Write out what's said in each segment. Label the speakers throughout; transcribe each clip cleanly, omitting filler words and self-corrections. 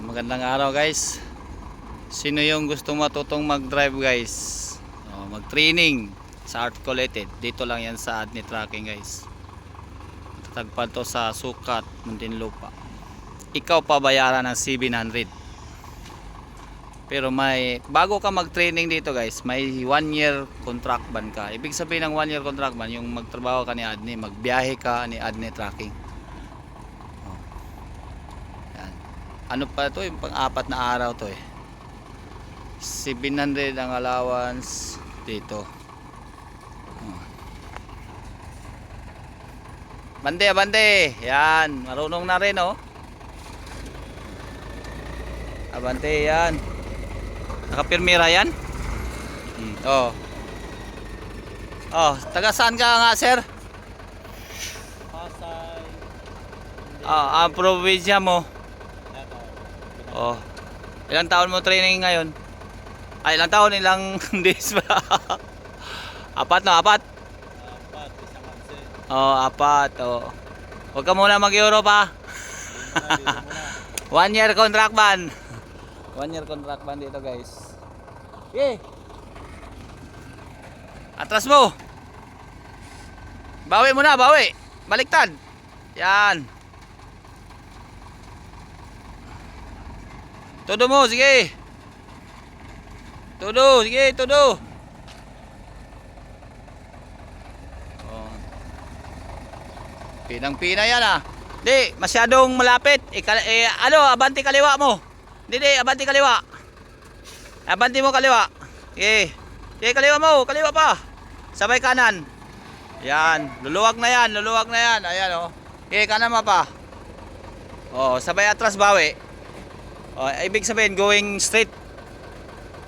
Speaker 1: Magandang araw guys. Sino yung gustong matutong mag-drive guys? Mag-training sa Articulated. Dito lang yan sa Adni Trucking guys. Tatagpan to sa Sukat, Muntinlupa. Ikaw pabayaran ng 700. Pero may bago ka mag-training dito guys, may 1 year contract ban ka. Ibig sabihin ng 1 year contract ban, yung magtrabaho ka ni Adni, magbiyahe ka ni Adni Trucking. Ano pa to, yung pang-apat na araw to eh. 700 ang allowance dito. Bande, bande. Yan, marunong na rin oh. Abante yan. Nakapirmira yan? Oh. Oh, taga saan ka nga sir?
Speaker 2: Pasay.
Speaker 1: Ang probinsya mo. Oh. Ilang taon mo training ngayon? Ay, ilang taon, ilang days ba? Apat no, apat?
Speaker 2: Apat, isang absent.
Speaker 1: Oh, apat. Oh. Huwag ka muna mag-Europe ha. 1 year contract ban. 1 year contract ban dito guys. Okay. Atras mo. Bawi mo na, bawi. Baliktad. Yan. Todo mo, sige. Todo, sige, todo. Oh. Pinang-pina yan ah. Di, masyadong malapit. Abanti kaliwa mo. Di, abanti kaliwa. Abanti mo kaliwa. Sige. Sige, kaliwa mo, kaliwa pa. Sabay kanan. Yan, luluwag na yan, luluwag na yan. Ayan oh. Sige, kanan mo pa. Oh, sabay atras bawi. Oh, ibig sabihin going straight.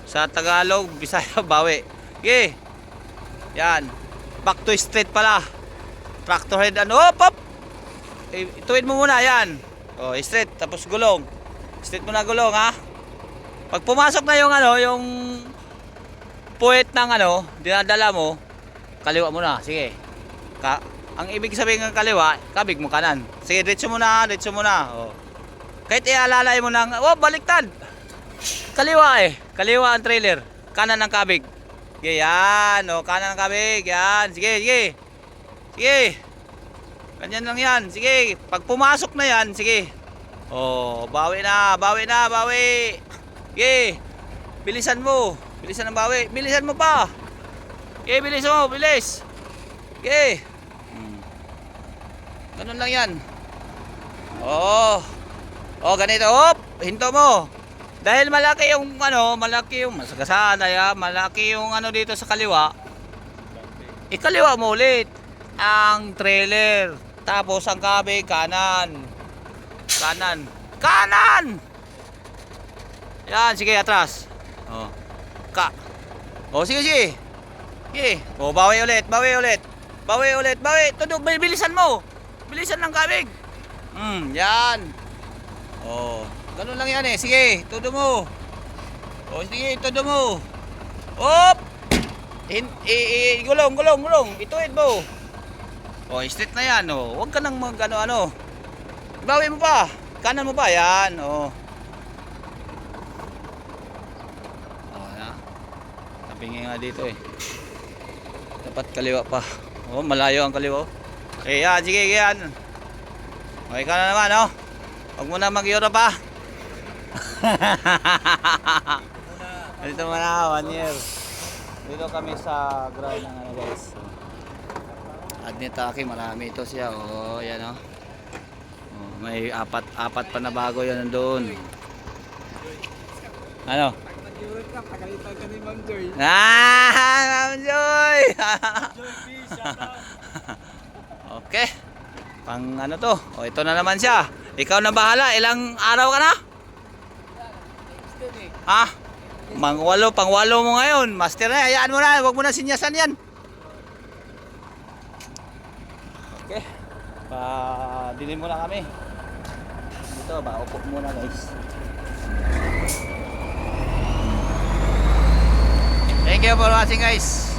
Speaker 1: Sa Tagalog, Bisaya, bawi. Okay. Yan. Back to straight pala. Tractor head ano, hop. Ituwid mo muna yan. Oh, straight tapos gulong. Straight mo na gulong ha. Pag pumasok na yung ano, yung puwet ng ano, dinadala mo, kaliwa mo na. Sige. Ang ibig sabihin ng kaliwa, kabig mo kanan. Sige, diretso mo na, diretso mo na. Oh. Kahit ialalay mo ng, oh, baliktad. Kaliwa eh. Kaliwa ang trailer. Kanan ng kabig. Sige, yan. O, kanan ng kabig. Yan. Sige, sige. Sige. Ganyan lang yan. Sige. Pag pumasok na yan, sige. Oh, bawi na. Bawi na. Bawi. Sige. Bilisan mo. Bilisan ng bawi. Bilisan mo pa. Sige, bilis mo. Bilis. Sige. Ganun lang yan. Oh. Oh, ganito. Hop, hinto mo. Dahil malaki yung ano, malaki yung masagasaan ay malaki yung ano dito sa kaliwa. Ikaliwa mo ulit ang trailer. Tapos ang kabig kanan. Kanan. Kanan. Yan, sige atras. Oh. Oh, sige, sige. Sige. Oh, bawi ulit, bawi ulit. Bawi ulit, bawi. Todo, bilisan mo. Bilisan ng kabig. Yan. Oh, ganun lang yan eh. Sige, todo mo. Oh, sige, todo mo. Hop! Gulong, gulong, gulong. Ituwid mo. Oh, straight na yan. Oh, huwag ka nang mag-ano-ano. Bawi mo pa. Kanan mo pa. Yan. Oh. Oh, na. Tapingin nga dito eh. Dapat kaliwa pa. Oh, malayo ang kaliwa. Okay, yan. Sige, yan. Okay ka na naman, oh. Huwag mo na mag-Europe ha. Dito muna 1 year. Dito kami sa ground ng ano guys. Adni Trucking, marami ito siya. Oh, yan oh. Oh, may apat pa na bago yan nandoon. Ano?
Speaker 2: Nag-Europe ka, pagalitan ka ni Ma'am Joy.
Speaker 1: Ma'am Joy!
Speaker 2: Joy B, shout out.
Speaker 1: Okay. Pang ano to? Oh, ito na naman siya. Ikaw na bahala. Ilang araw ka na? Ha? Pang-walo mo ngayon. Master na. Hayaan mo na. Huwag mo na sinyasan yan. Okay. Dilim mo na kami. Dito ba? Upo muna guys. Thank you for watching guys.